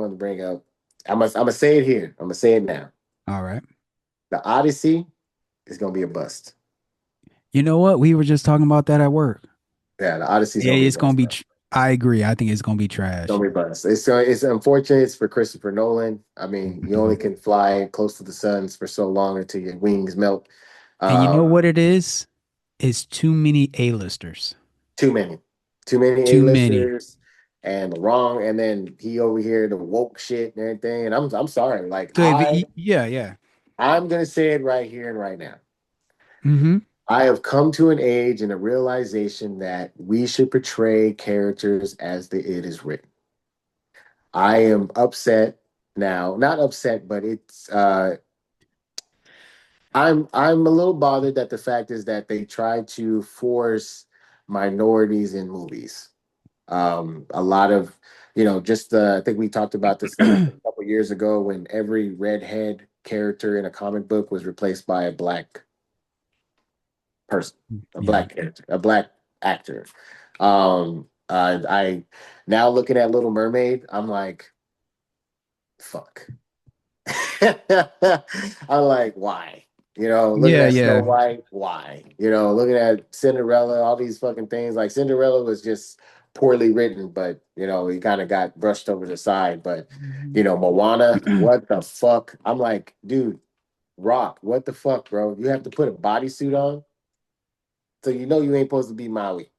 want to bring up. I'm gonna say it here. I'm gonna say it now. All right. The Odyssey is gonna be a bust. You know what? We were just talking about that at work. Yeah, the Odyssey's Yeah, gonna be a it's gonna bust, be. bro. I agree. I think it's gonna be trash. Gonna be a bust. It's unfortunate. It's for Christopher Nolan. I mean, you only Mhm. can fly close to the suns for so long until your wings melt. And you know what Um, it is? It's too many A-listers. too many, too many Too many. A-listers, and the wrong. And then he over here the woke shit and everything. And I'm sorry. Like So if yeah, yeah. I'm gonna say it right here and right now. Mm-hmm. I have come to an age and a realization that we should portray characters as it is written. I am upset now, not upset, but I'm a little bothered that the fact is that they try to force minorities in movies. A lot of, just I think we talked about this like a couple years ago when every redhead character in a comic book was replaced by a black person, a Yeah. black character, a black actor. I now looking at Little Mermaid, I'm like, fuck. I'm like, why? Looking Yeah, at Snow yeah. White, why? Looking at Cinderella, all these fucking things. Like Cinderella was just poorly written, but he kind of got brushed over the side. But Moana, what the fuck? I'm like, dude, Rock, what the fuck, bro? You have to put a bodysuit on, so you ain't supposed to be Maui.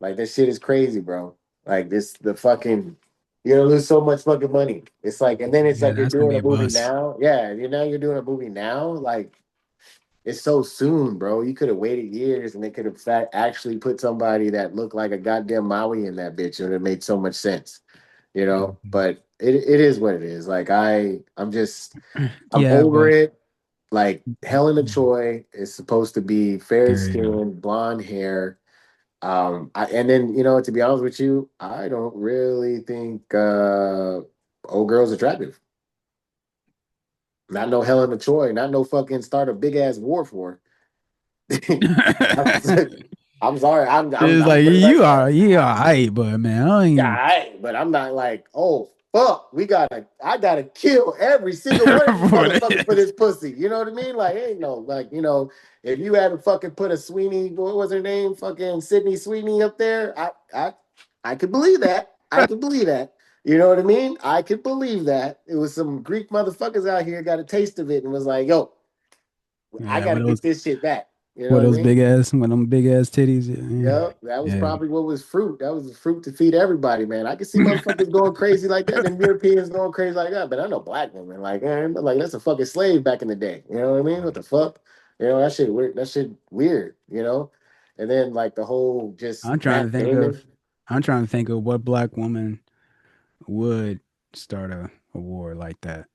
Like this shit is crazy, bro. Like the fucking lose so much fucking money. It's like, and then it's Yeah, like you're that's gonna doing be a a movie bust. now. Yeah, you're doing a movie now. Like it's so soon, bro. You could have waited years, and they could have actually put somebody that looked like a goddamn Maui in that bitch, and it made so much sense. Mhm. But it is what it is. Like I'm Yeah, over but it. Like Helena Troy is supposed to be fair there you go. skin, blonde hair, and then to be honest with you, I don't really think old girl's attractive. Not no Helena Troy, not no fucking start a big ass war for her. I'm, I'm sorry, It's I'm like putting it like that. you are right, but man, I Yeah, ain't but I'm not like, oh fuck, I gotta kill every single one of you for motherfuckers for this. this pussy. You know what I mean? Like, ain't no like, if you had to fucking put a Sweeney, what was her name, fucking Sydney Sweeney up there, I could believe that. I could believe that. You know what I mean? I could believe that. It was some Greek motherfuckers out here got a taste of it and was like, yo, I Yeah, gotta get this shit back. You know with what I those mean? big ass, with them big ass titties. Yeah, that was Yeah. probably what was fruit. That was the fruit to feed everybody, man. I can see motherfuckers going crazy like that, and Europeans going crazy like that. But I know black women, like, man, like that's a fucking slave back in the day. You know what I mean? What the fuck? That shit weird. That shit weird. And then like the whole just I'm trying to Matt think Damon. of, I'm trying to think of what black woman would start a war like that.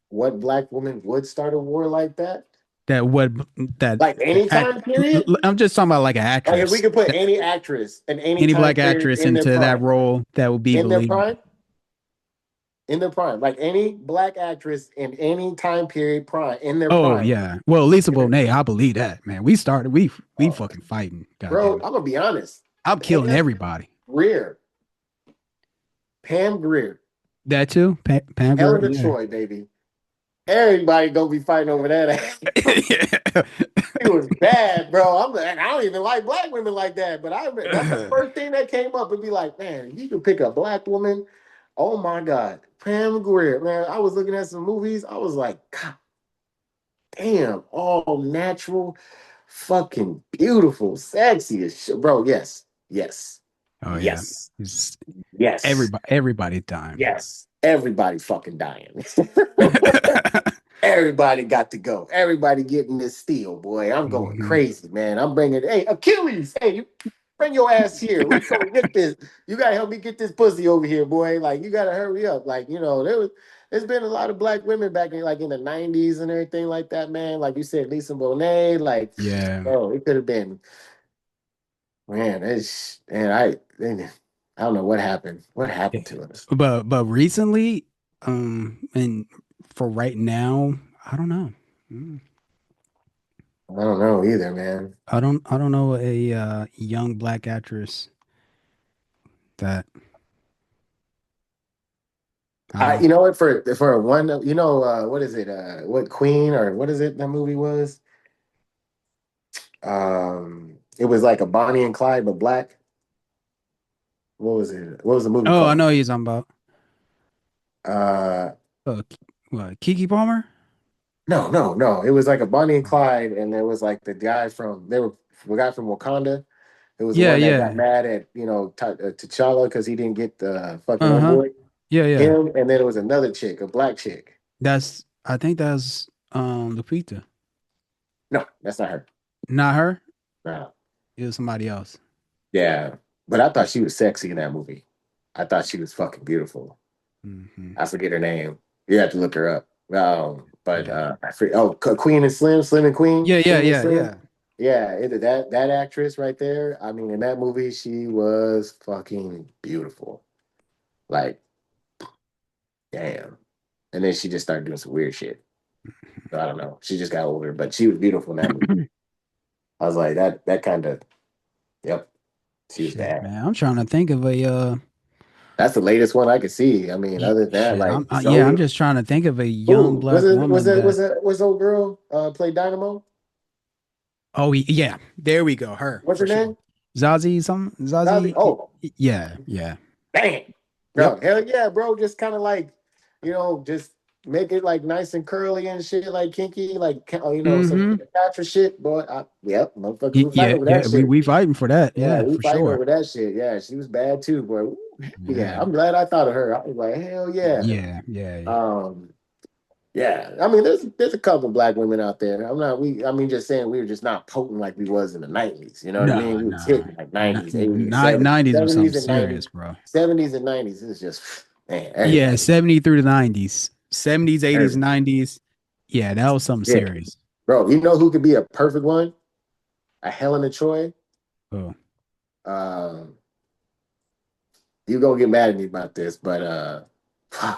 What black woman would start a war like that? That what that Like any act. time period. I'm just talking about like an Like if we actress, could put any actress in any any time black period actress into that role that would be in their believable. prime, like any black actress in any time period prime, in their Oh prime. yeah. Well, Lisa Bonet, I believe that, man. We started. We Oh, fucking fighting. bro, Goddamn it. I'm gonna be honest. I'm killing Pam everybody. Greer, Pam Greer, That too. Pam Grier. Helena Troy, baby. Everybody gonna be fighting over that ass. Yeah. It was bad, bro. I don't even like black women like that, but that's the first thing that came up. It'd be like, man, you can pick a black woman. Oh my god, Pam Grier, man. I was looking at some movies. I was like, God damn, all natural, fucking beautiful, sexy as shit, bro. Yes, yes, Oh yeah. yes, It's yes, everybody's dying. yes. Everybody fucking dying. Everybody got to go. Everybody getting this steel, boy. I'm going Mhm. crazy, man. I'm bringing, hey, Achilles, hey, you bring your ass here. Let's go get this. You gotta help me get this pussy over here, boy. Like, you gotta hurry up. Like, there's been a lot of black women back in like in the 90s and everything like that, man. Like you said, Lisa Bonet, like, Yeah. oh, it could have been, man, I don't know what happened. What Yeah. happened to us? But recently, and for right now, I don't know. I don't know either, man. I don't know a young black actress that Uh, You know what, for one, what is it? What Queen or what is it? That movie was. It was like a Bonnie and Clyde but black. What was it? What was the movie oh, I called? know he's on about. Uh, What? Kiki Palmer? no, no, no. It was like a Bonnie and Clyde, and there was like the guy from they were the guy from Wakanda. It was the Yeah, one that got yeah. mad at T'Challa because he didn't get the fucking Uh-huh. homeboy. Yeah, yeah. Him, and then it was another chick, a black chick. I think that's Lupita. No, that's not her. Not her. No. It was somebody else. Yeah, but I thought she was sexy in that movie. I thought she was fucking beautiful. Hmm. I forget her name. You have to look her up. But Yeah. I forget. Oh, Queen and Slim, Slim and Queen, Yeah, yeah, Queen and yeah, Slim. yeah. Yeah, that actress right there. I mean, in that movie, she was fucking beautiful. Like, damn. And then she just started doing some weird shit. So I don't know. She just got older, but she was beautiful in that movie. I was like, that kind of, yep, she was Shit, bad. man. I'm trying to think of a That's the latest one I could see. I mean, other than that, shit. like Yeah, I'm Zoe. just trying to think of a young Ooh, was black it was woman it that was it was old girl play Dynamo? oh yeah, there we go. Her What's for her sure. name? Zazie. Zazie. Oh, Yeah, yeah. dang, Yep. bro, hell yeah, bro. Just kind of like, just make it like nice and curly and shit, like kinky, like some Mm-hmm. Cleopatra shit, boy. Yep, motherfuckers will fight Yeah, over that yeah. We shit. we fighting for that. Yeah, Yeah, we for fighting sure. over that shit. Yeah, she was bad too, boy. Ooh, yeah, Yeah. I'm glad I thought of her. I was like, hell yeah. Yeah, yeah. Um, Yeah, I mean, there's a couple black women out there. I mean, just saying we were just not potent like we was in the '90s. You know what I No, mean? We was no. hitting like '90s, '80s, '70s, 90s was something '70s and '90s, serious, bro. '70s and '90s. It's just man, Yeah, everybody. 70 through the 90s. 70s, 80s, Everybody. 90s. Yeah, that was something Yeah, serious. bro. You know who could be a perfect one? A Helena Troy. Oh. Um, you gonna get mad at me about this, but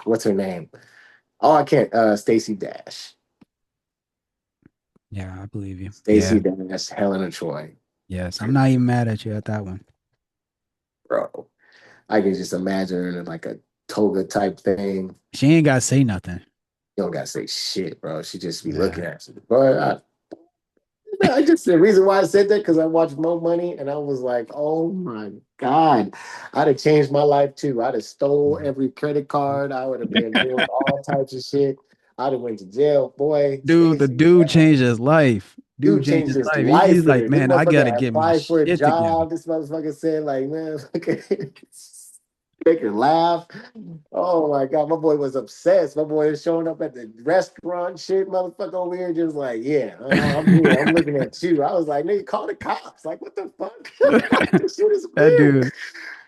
what's her name? Oh, I can't. Stacey Dash. Yeah, I believe you. Yeah. Stacey Dash, Helena Troy, Yes. I'm not even mad at you at that one. bro. I can just imagine her in like a toga type thing. She ain't gotta say nothing. You don't gotta say shit, bro. She just be looking Yeah. at you. But I just the reason why I said that because I watched Mo Money and I was like, oh my God, I'd have changed my life too. I'd have stole every credit card. I would have been doing all types of shit. I'd have went to jail. Boy, Dude, the Stacey, dude changed his life. Dude dude changed changed his his life. life He's for like, it. This man, I motherfucker gotta had get my applied for a shit together. job. This motherfucker said, like, man, make her laugh. Oh my god, my boy was obsessed. My boy was showing up at the restaurant, shit, motherfucker over here, just like, yeah, I'm here. I'm looking at you. I was like, nigga, call the cops. Like, what the fuck? This shit is That weird. dude,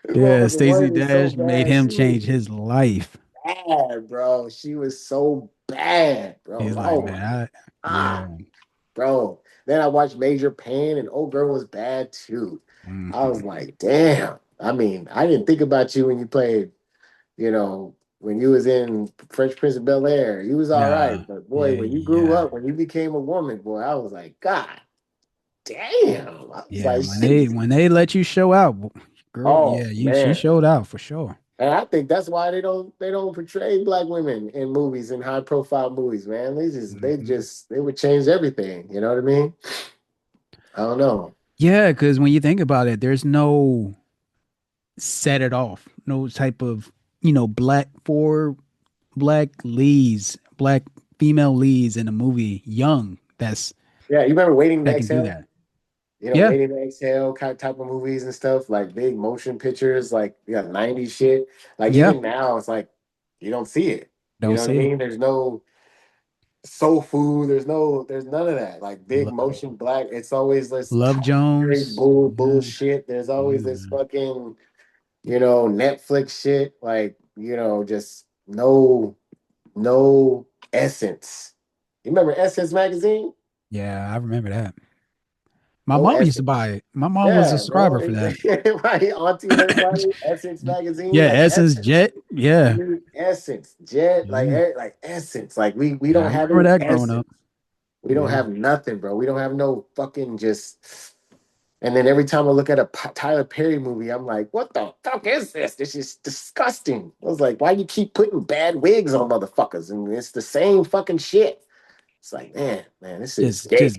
This yeah, motherfucker Stacey wanted me so Dash made bad. him She was change his life. bad, bro. She was so bad, He's bro. like, Oh my man, ah, yeah. bro. Then I watched Major Pain, and old girl was bad too. I was Mhm. like, damn. I mean, I didn't think about you when you played when you was in Fresh Prince of Bel Air, you was all right. Nah, But boy, yeah, when you grew yeah, up, when you became a woman, boy, I was like, God damn. I was yeah. like, When they shit. when they let you show out, girl, Oh yeah, she man. showed out for sure. And I think that's why they don't portray black women in movies in high profile movies, man. Mhm. They would change everything. You know what I mean? I don't know. Yeah, because when you think about it, there's no set it off, no type of black leads, black female leads in a movie, young Yeah, you remember Waiting to that can do Exhale? that. Yeah, Waiting to Exhale kind of type of movies and stuff, like big motion pictures, like '90s shit. Like yeah. even now, it's like you don't see it. You Don't know what I see it. mean? There's no soul food. There's none of that. Like big Love, motion black. It's always this Love straight Jones. Yeah, bullshit. There's always this yeah, fucking Netflix shit. Like just no essence. You remember Essence magazine? yeah. I remember that. My No mom used to essence. buy it. My mom was a Yeah, subscriber bro. for that. My auntie and everybody, Essence magazine, Yeah, like Essence Essence. Jet. Yeah, We need Essence, Jet, like yeah, like Essence. Like we yeah. I don't have remember any that growing Essence. up. We don't Yeah, have nothing, bro. We don't have no fucking just. And then every time I look at a Tyler Perry movie, I'm like, what the fuck is this? This is disgusting. I was like, why you keep putting bad wigs on motherfuckers? And it's the same fucking shit. It's like, man, this is Just gay.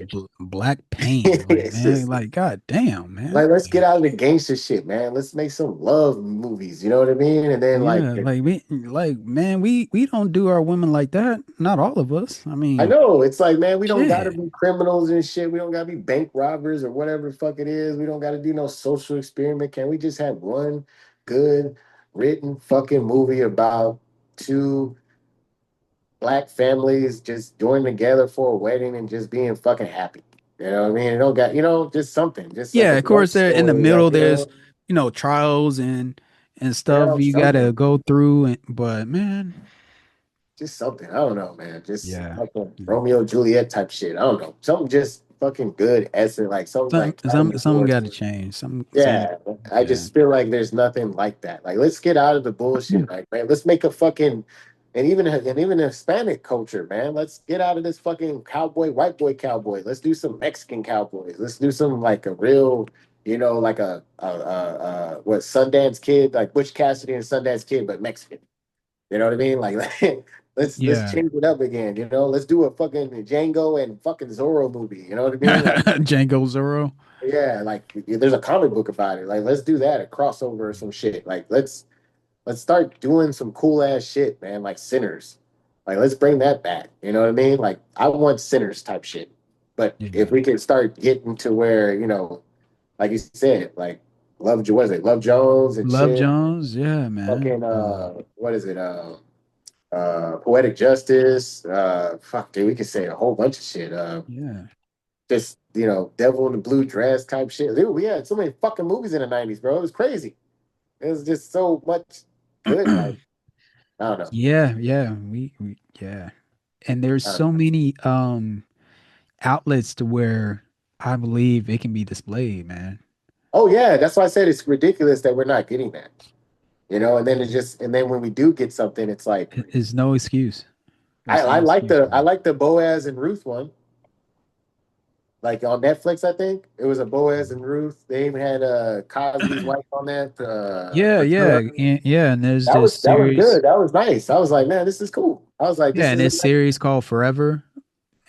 black pain, like It's man, just like god damn, man. like, let's get out of the gangster shit, man. Let's make some love movies. You know what I mean? And then like, Yeah, like we like man, we don't do our women like that. Not all of us. I I mean, know it's like, man, we don't got to shit. be criminals and shit. We don't got to be bank robbers or whatever the fuck it is. We don't got to do no social experiment. Can we just have one good written fucking movie about two black families just joining together for a wedding and just being fucking happy? You know what I mean? It don't got, just something, just like a Yeah, of love course there in the story, middle there's, trials and stuff you gotta something. go through but man, Just something. I don't know, man. Just yeah. fucking Romeo Juliet type shit. I don't know. Something just fucking good essence, like something like Academy Some Awards. gotta change. Some Yeah, I yeah. just feel like there's nothing like that. Like, let's get out of the bullshit. Like, man, let's make a fucking and even Hispanic culture, man. Let's get out of this fucking cowboy, white boy cowboy. Let's do some Mexican cowboys. Let's do some like a real, like what Sundance Kid, like Butch Cassidy and Sundance Kid, but Mexican. You know what I mean? Like, let's Yeah. change it up again. Let's do a fucking Django and fucking Zorro movie. You know what I mean? Like, Django Zero. yeah, like there's a comic book about it. Like, let's do that, a crossover or some shit. Like, let's start doing some cool ass shit, man. Like Sinners. Like, let's bring that back. You know what I mean? Like, I want Sinners type shit. But if Yeah. we can start getting to where, like you said, like what is it, Love Jones and Love shit. Jones, yeah, man. Fucking what is it? Poetic Justice. Fuck, dude, we could say a whole bunch of shit. Yeah. Just Devil in the Blue Dress type shit. Dude, we had so many fucking movies in the '90s, bro. It was crazy. It was just so much good. Like, I don't know. Yeah, yeah. We yeah. And there's I don't so know. many outlets to where I believe it can be displayed, man. Oh yeah, that's why I said it's ridiculous that we're not getting that. And then when we do get something, it's like It's no excuse. I, There's I no like excuse the for I it. like the Boaz and Ruth one. Like on Netflix, I think it was a Boaz and Ruth. They even had Cosby's wife on that. Yeah, yeah, Priscilla. yeah. And there's That this was that was series. good. That was nice. I was like, man, this is cool. I was like, Yeah, this and is a this nice. series called Forever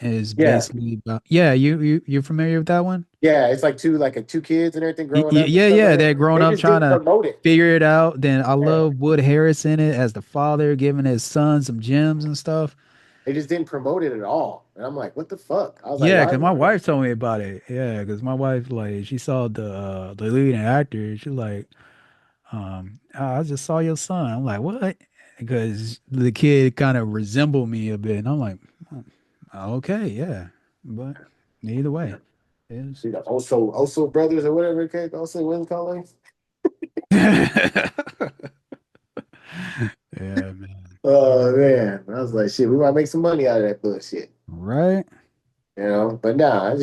is Yeah, basically about. Yeah, you're familiar with that one? yeah. It's like two kids and everything growing up and Yeah, stuff like yeah. that. They're growing They up just trying didn't to promote it. figure it out. Then I Yeah, love Wood Harris in it as the father, giving his son some gems and stuff. they just didn't promote it at all. And I'm like, what the fuck? I was like, Yeah, why? because my wife told me about it. Yeah, because my wife like she saw the leading actor. She like, "Oh, I just saw your son." I'm like, what? Because the kid kind of resembled me a bit, and I'm like, "Oh, okay, yeah, but either way, is Also brothers or whatever it came. Also, what is it called? yeah, man, Oh man, I was like, shit, we might make some money out of that bullshit, right? But nah,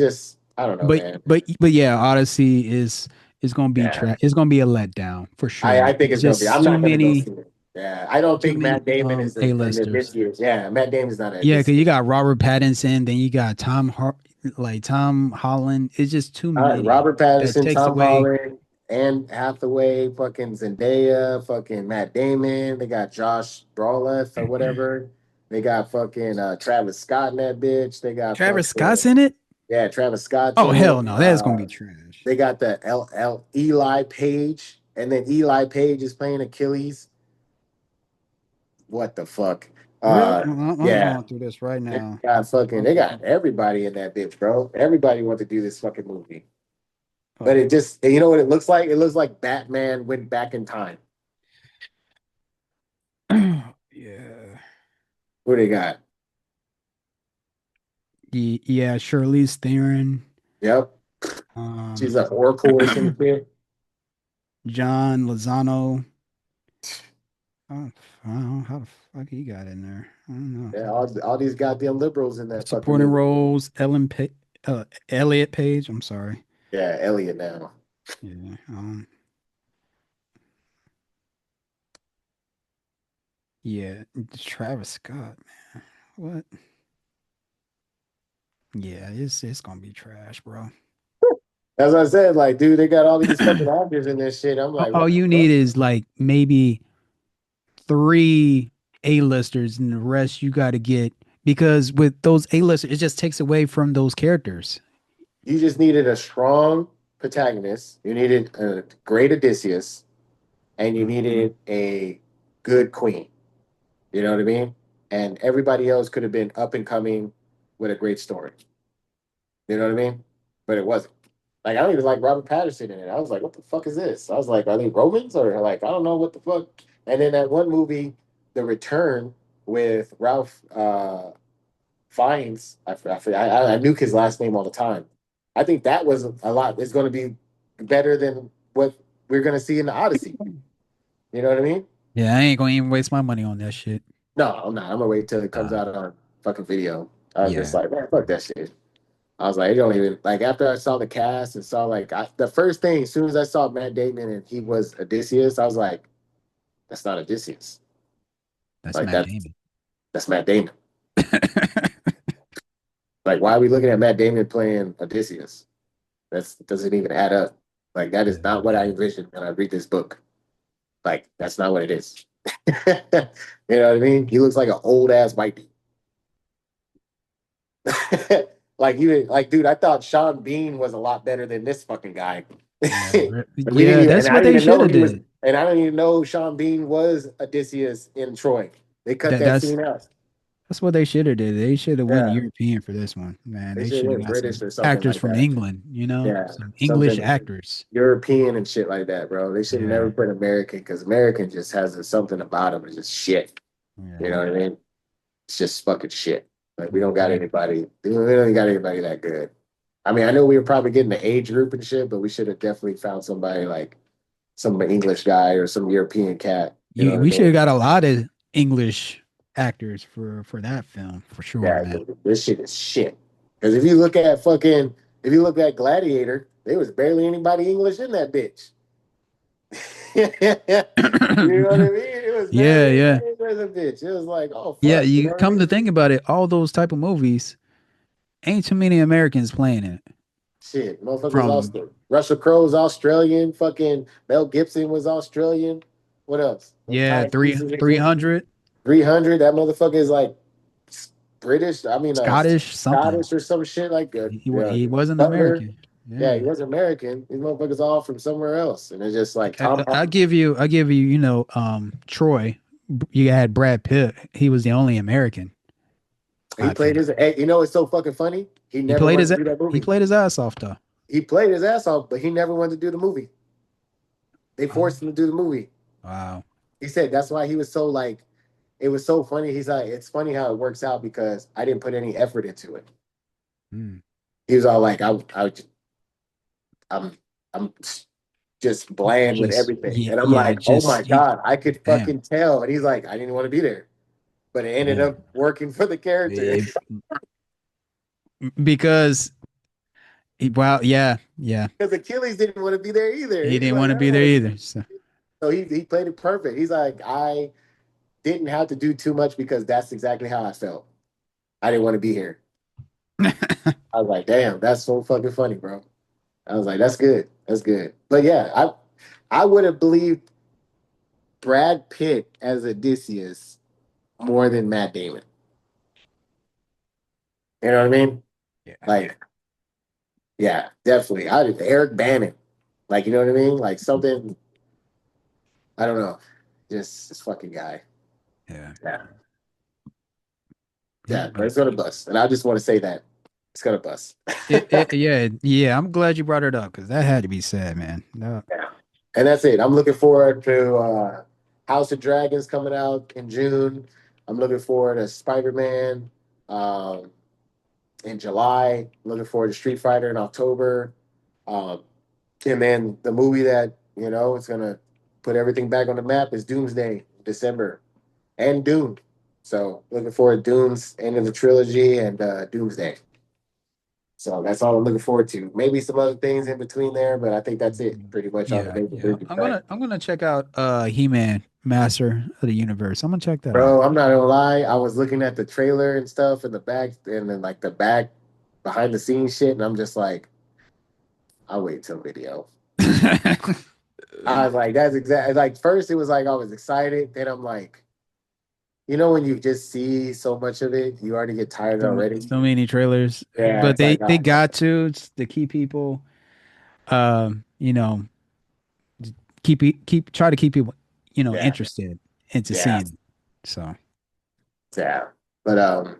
I don't know, man. But yeah, Odyssey is gonna be Yeah, it's gonna be a letdown for I sure. think It's it's gonna be. just I'm not gonna go see it. Yeah, I don't too think many Matt Damon is in this A-listers. year's. Yeah, Matt Damon's not at Yeah, this because you year. got Robert Pattinson, then you got Tom Holland. It's just too All right, many Robert that Pattinson, takes Tom away. Holland, Anne Hathaway, fucking Zendaya, fucking Matt Damon. They got Josh Brolin or whatever. They got fucking Travis Scott in that bitch. They got Travis fucking Scott's in it. yeah, Travis Scott's Oh in hell it. no, that's gonna be trash. They got the L Eli Page, and then Eli Page is playing Achilles. What the fuck? Really? Uh, I'm yeah, going through this right now. they got everybody in that bitch, bro. Everybody wants to do this fucking movie. But Oh it just, you know what it looks like? It looks like Batman went back in time. yeah, Who they got? yeah. Charlize Theron, Yep. She's um, an Oracle or some shit. John Lozano. Oh, I don't know how the fuck he got in there. I don't know. Yeah, all these goddamn liberals in that fucking Supporting movie. roles, Elliot Page. I'm sorry. Yeah, Elliot now. Yeah. Yeah. Travis Scott, man. What? Yeah, it's gonna be trash, bro. That's what I said. Like, dude, they got all these fucking actors in this shit. I'm like, All what the you fuck? need is like maybe three A-listers, and the rest you got to get, because with those A-listers, it just takes away from those characters. You just needed a strong protagonist. You needed a great Odysseus, and you Mm. needed a good queen. You know what I mean? And everybody else could have been up and coming with a great story. You know what I mean? But it wasn't. Like I don't even like Robert Patterson in it. I was like, what the fuck is this? I was like, are they Romans or like I don't know what the fuck. And then that one movie, The Return, with Ralph Fiennes. I knew his last name all the time. I think that was a lot. It's going to be better than what we're going to see in the Odyssey. You know what I mean? Yeah, I ain't gonna even waste my money on that shit. No, I'm not. I'm gonna wait till it comes Uh, out on fucking video. I was just yeah, like, man, fuck that shit. I was like, it don't even like after I saw the cast and saw like the first thing as soon as I saw Matt Damon and he was Odysseus, I was like, that's not Odysseus. that's Like Matt that Damon. that's Matt Damon. Like why are we looking at Matt Damon playing Odysseus? That's doesn't even add up. Like that is not what I envisioned when I read this book. Like that's not what it is. You know what I mean? He looks like an old ass white dude. Like you, like dude, I thought Sean Bean was a lot better than this fucking guy. Yeah, But we didn't yeah, even, that's and I what didn't they even should know have he was, did. and I didn't even know Sean Bean was Odysseus in Troy. They cut That that that's scene out. that's what they should have did. They should have went Yeah, European for this one, man. they They should should have have went got British some or something actors like from that. England, Yeah, some English something actors. European and shit like that, bro. They should have never Yeah, put American because American just has something about them. It's just shit. You yeah. know what I mean? It's just fucking shit. Like we Yeah, don't got they anybody. We don't got anybody that good. I mean, I know we were probably getting the age group and shit, but we should have definitely found somebody like some English guy or some European cat. You know we what I should have mean? got a lot of English actors for that film for sure, Yeah, man. this shit is shit. Because if you look at fucking, if you look at Gladiator, there was barely anybody English in that bitch. You know what I mean? It was Yeah, barely yeah. anybody English in that bitch. It was like, oh Yeah, fuck, you know you what I come mean? to think about it, all those type of movies ain't too many Americans playing in it. Shit, motherfuckers From lost. Russell Crowe's Australian. Fucking Mel Gibson was Australian. What else? Those yeah, time pieces of three shit. hundred 300. That motherfucker is like British. I mean, Scottish something. Scottish or some shit like that. He wasn't Butler. American. Yeah, Yeah. he was American. These motherfuckers all from somewhere else, and it's just like Tom. I give you, Troy. You had Brad Pitt. He was the only American, He I played think. his. Hey, you know, it's so fucking funny. He never wanted to do that He movie. played his ass off though. He played his ass off, but he never wanted to do the movie. They Oh, forced him to do the movie. wow. He said that's why he was so like. It was so funny. He's like, it's funny how it works out because I didn't put any effort into it. Hmm. He was all like, I'm, I'm just bland with Just everything, yeah, and I'm yeah, like, oh my just god, I could damn. fucking tell. And he's like, I didn't want to be there, but it ended Yeah. up working for the character If, because well, yeah, yeah. because Achilles didn't want to be there either. He He was didn't like, want to be there oh, either. So so he played it perfect. He's like, I didn't have to do too much because that's exactly how I felt. I didn't want to be here. I was like, damn, that's so fucking funny, bro. I was like, that's good. That's good. But yeah, I would have believed Brad Pitt as Odysseus more than Matt Damon. You know what I mean? yeah, Like, yeah, definitely. I did Eric Bannon. Like, you know what I mean? Like something, I don't know. Just this fucking guy. yeah, Yeah. yeah. Yeah, but it's gonna bust. And I just want to say that. It's gonna bust. Yeah, yeah. I'm glad you brought it up because that had to be said, man. No. Yeah. And that's it. I'm looking forward to House of Dragons coming out in June. I'm looking forward to Spider-Man um, in July. Looking forward to Street Fighter in October. Um, and then the movie that, it's gonna put everything back on the map is Doomsday, December, and Dune. So looking forward to Dune's end of the trilogy and Doomsday. So that's all I'm looking forward to. Maybe some other things in between there, but I think that's it pretty much on the Yeah, major yeah. movie side. I'm gonna check out He-Man, Master of the Universe. I'm gonna check that out. Bro, I'm not gonna lie. I was looking at the trailer and stuff in the back and then like the back behind the scenes shit, and I'm just like, I'll wait till video. I was like, that's exactly like first it was like I was excited, then I'm like, when you just see so much of it, you already get tired already. So many trailers, Yeah, but it's like they got to it's to keep people, you know, keep try to keep people, yeah, interested into yeah, seeing it. So yeah. But